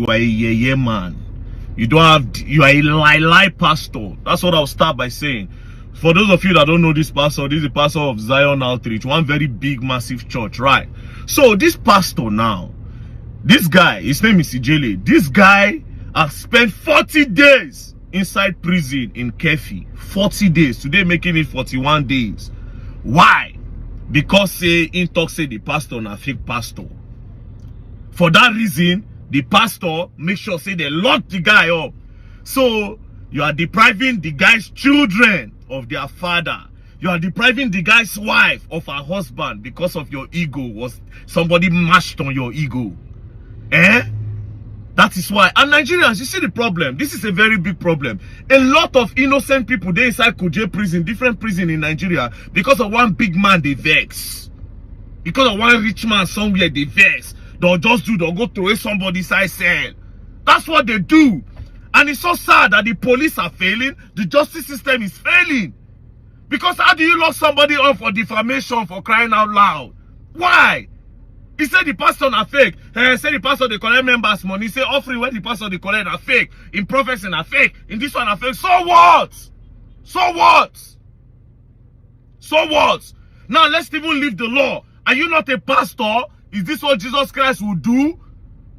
you are a yeye man. You are a lie pastor. That's what I'll start by saying. For those of you that don't know this pastor, this is the pastor of Zion Outreach, one very big, massive church, right? So this pastor now, this guy, his name is Ijele. This guy has spent 40 days inside prison in Kefi. 40 days. Today making it 41 days. Why? Because say the pastor na fake pastor. For that reason, the pastor make sure say they lock the guy up. So you are depriving the guy's children of their father. You are depriving the guy's wife of her husband because of your ego. Was somebody mashed on your ego? That is why. And Nigerians, you see the problem. This is a very big problem. A lot of innocent people, they inside Kuje prison, different prison in Nigeria, because of one big man, they vex. Because of one rich man somewhere, they vex. They'll go throw somebody inside cell. That's what they do. And it's so sad that the police are failing. The justice system is failing. Because how do you lock somebody up for defamation, for crying out loud? Why? He said the pastor are fake. He said the pastor they collect members' money. He said offering when the pastor they collect are fake. In prophecy are fake. In this one are fake. So what? So what? So what? Now let's even leave the law. Are you not a pastor? Is this what Jesus Christ will do?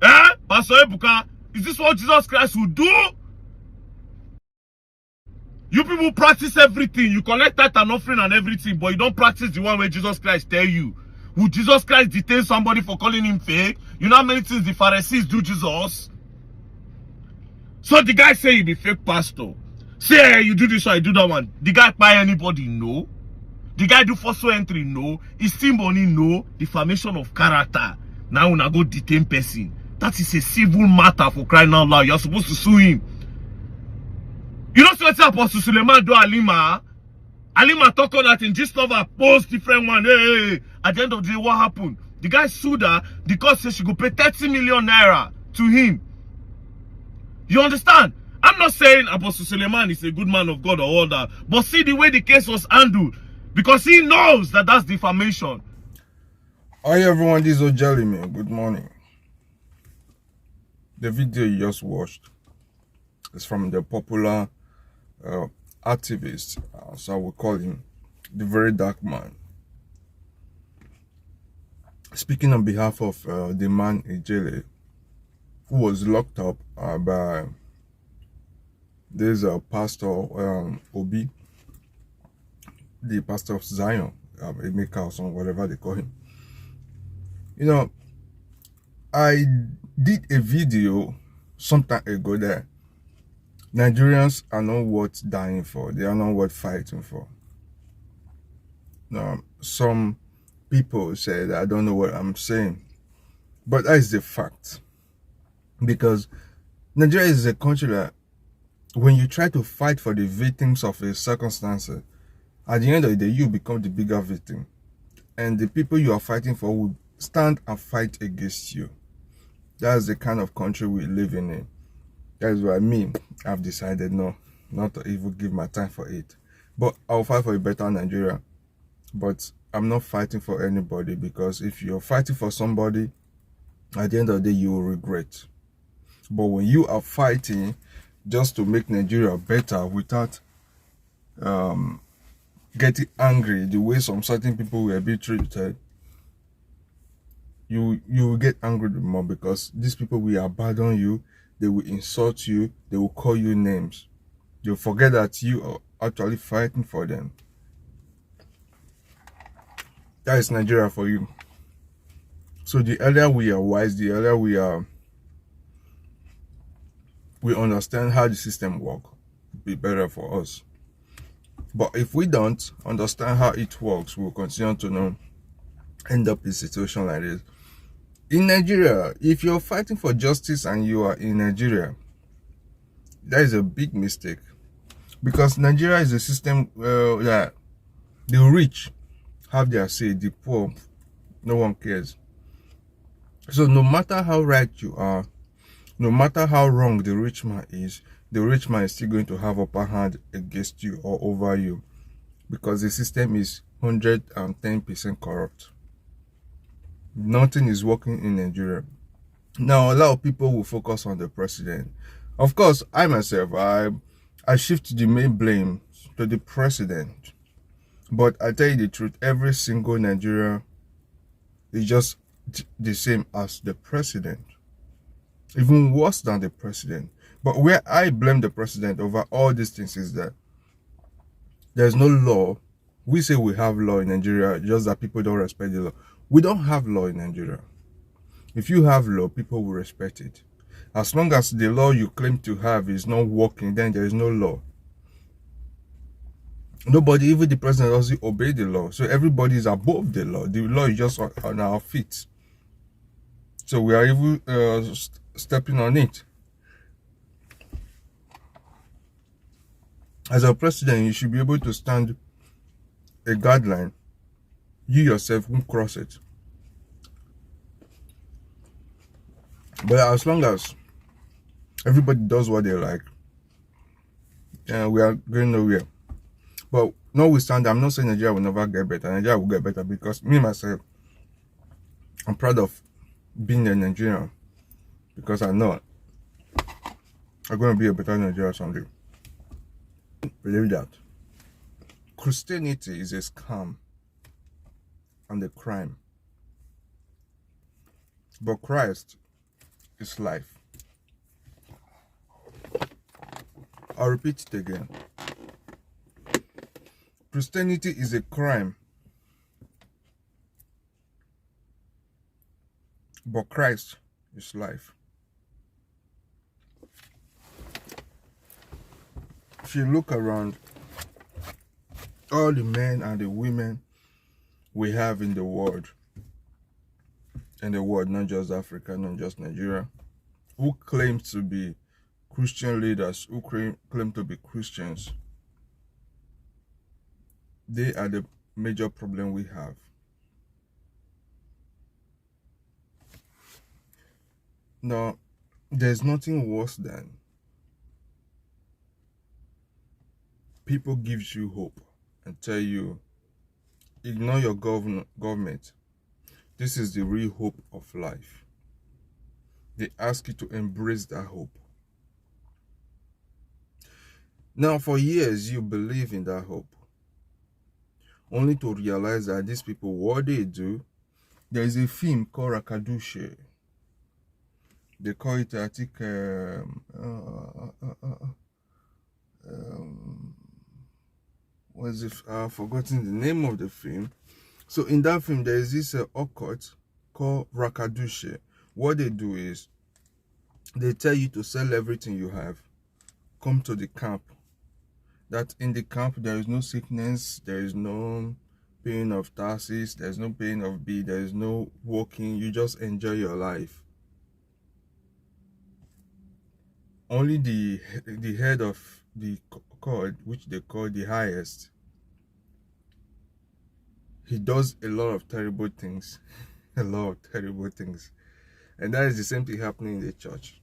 Pastor Ebuka, is this what Jesus Christ will do? You people practice everything. You collect that and offering and everything, but you don't practice the one where Jesus Christ tell you. Would Jesus Christ detain somebody for calling him fake? You know how many things the Pharisees do Jesus? So the guy say he be fake pastor. Say hey, you do this or you do that one. The guy buy anybody? No. The guy do false entry? No. He steal money? No. Defamation of character. Now when I go detain person. That is a civil matter for crying out loud. You're supposed to sue him. You know what Apostle Suleiman do Alima? Alima talk on that in Gistlover post different one. Hey. At the end of the day, what happened? The guy sued her because she go pay 30 million naira to him. You understand? I'm not saying Apostle Suleiman is a good man of God or all that. But see the way the case was handled. Because he knows that that's defamation. Hi everyone, this is Ojelime. Good morning. The video you just watched is from the popular activist, so I will call him the very dark man. Speaking on behalf of the man Ijele, who was locked up by this pastor Obi, the pastor of Zion, Emeka or some whatever they call him. You know, I did a video some time ago that Nigerians are not worth dying for. They are not worth fighting for. Now, some people say that I don't know what I'm saying, but that is the fact. Because Nigeria is a country that when you try to fight for the victims of a circumstance, at the end of the day, you become the bigger victim. And the people you are fighting for will stand and fight against you. That's the kind of country we live in. That's why I've decided not to even give my time for it. But I'll fight for a better Nigeria. But I'm not fighting for anybody, because if you're fighting for somebody, at the end of the day, you will regret. But when you are fighting just to make Nigeria better without getting angry the way some certain people were being treated, you will get angry more, because these people will abandon you, they will insult you, they will call you names. You'll forget that you are actually fighting for them. That is Nigeria for you. So the earlier we are wise, the earlier we understand how the system works, it'll be better for us. But if we don't understand how it works, we'll continue to end up in a situation like this. In Nigeria, if you're fighting for justice and you are in Nigeria, that is a big mistake. Because Nigeria is a system that the rich have their say, the poor, no one cares. So no matter how right you are, no matter how wrong the rich man is, the rich man is still going to have upper hand against you or over you, because the system is 110% corrupt. Nothing is working in Nigeria. Now, a lot of people will focus on the president. Of course, I myself, I shift the main blame to the president. But I tell you the truth, every single Nigerian is just the same as the president, even worse than the president. But where I blame the president over all these things is that there's no law. We say we have law in Nigeria, just that people don't respect the law. We don't have law in Nigeria. If you have law, people will respect it. As long as the law you claim to have is not working, then there is no law. Nobody, even the president, doesn't obey the law. So everybody is above the law. The law is just on our feet. So we are even stepping on it. As a president, you should be able to stand a guideline. You yourself won't cross it. But as long as everybody does what they like, we are going nowhere. But notwithstanding, I'm not saying Nigeria will never get better. Nigeria will get better because me, myself, I'm proud of being a Nigerian because I know I'm going to be a better Nigeria someday. Believe that. Christianity is a scam and a crime. But Christ is life. I'll repeat it again. Christianity is a crime, but Christ is life. If you look around, all the men and the women we have in the world, not just Africa, not just Nigeria, who claim to be Christian leaders, who claim to be Christians, they are the major problem we have. Now, there's nothing worse than people gives you hope and tell you, ignore your government. This is the real hope of life. They ask you to embrace that hope. Now, for years, you believe in that hope, only to realize that these people, what they do, there is a film called Rakadushe. They call it, I think, I've forgotten the name of the film. So in that film, there is this occult called Rakadushe. What they do is, they tell you to sell everything you have, come to the camp. That in the camp, there is no sickness, there is no paying of taxes, there's no paying of bill, there is no working, you just enjoy your life. Only the head of the court, which they call the highest, he does a lot of terrible things. A lot of terrible things. And that is the same thing happening in the church.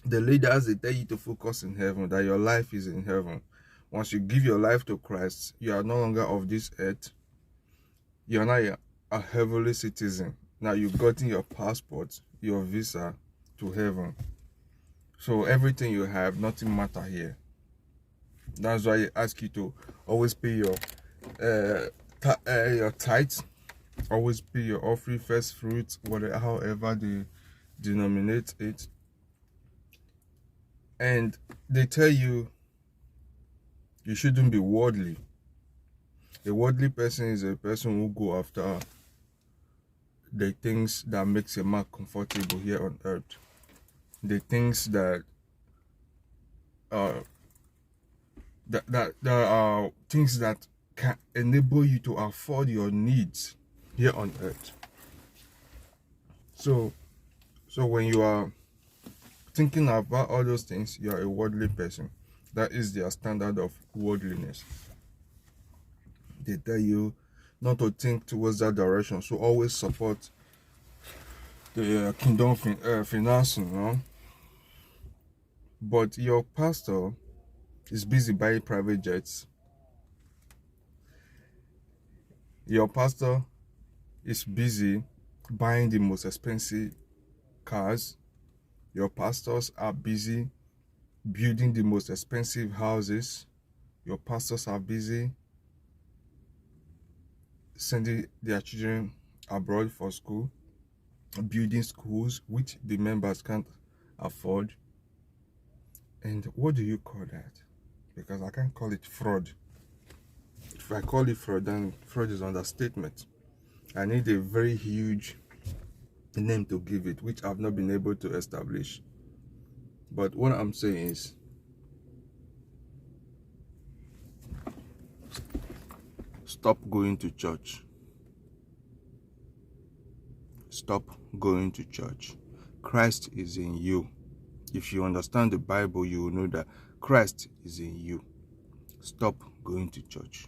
The leaders, they tell you to focus in heaven, that your life is in heaven. Once you give your life to Christ, you are no longer of this earth. You are now a heavenly citizen. Now you've gotten your passport, your visa to heaven. So everything you have, nothing matter here. That's why I ask you to always pay your tithes, always pay your offering, first fruits, whatever, however they denominate it. And they tell you you shouldn't be worldly. A worldly person is a person who go after the things that makes a man comfortable here on earth. The things that are things that can enable you to afford your needs here on earth. So when you are thinking about all those things, you are a worldly person. That is their standard of worldliness. They tell you not to think towards that direction. So always support the kingdom financing, no? But your pastor is busy buying private jets. Your pastor is busy buying the most expensive cars. Your pastors are busy building the most expensive houses. Your pastors are busy sending their children abroad for school, building schools which the members can't afford. And what do you call that? Because I can't call it fraud. If I call it fraud, then fraud is understatement. I need a very huge name to give it, which I've not been able to establish. But what I'm saying is, stop going to church. Stop going to church. Christ is in you. If you understand the Bible, you will know that Christ is in you. Stop going to church.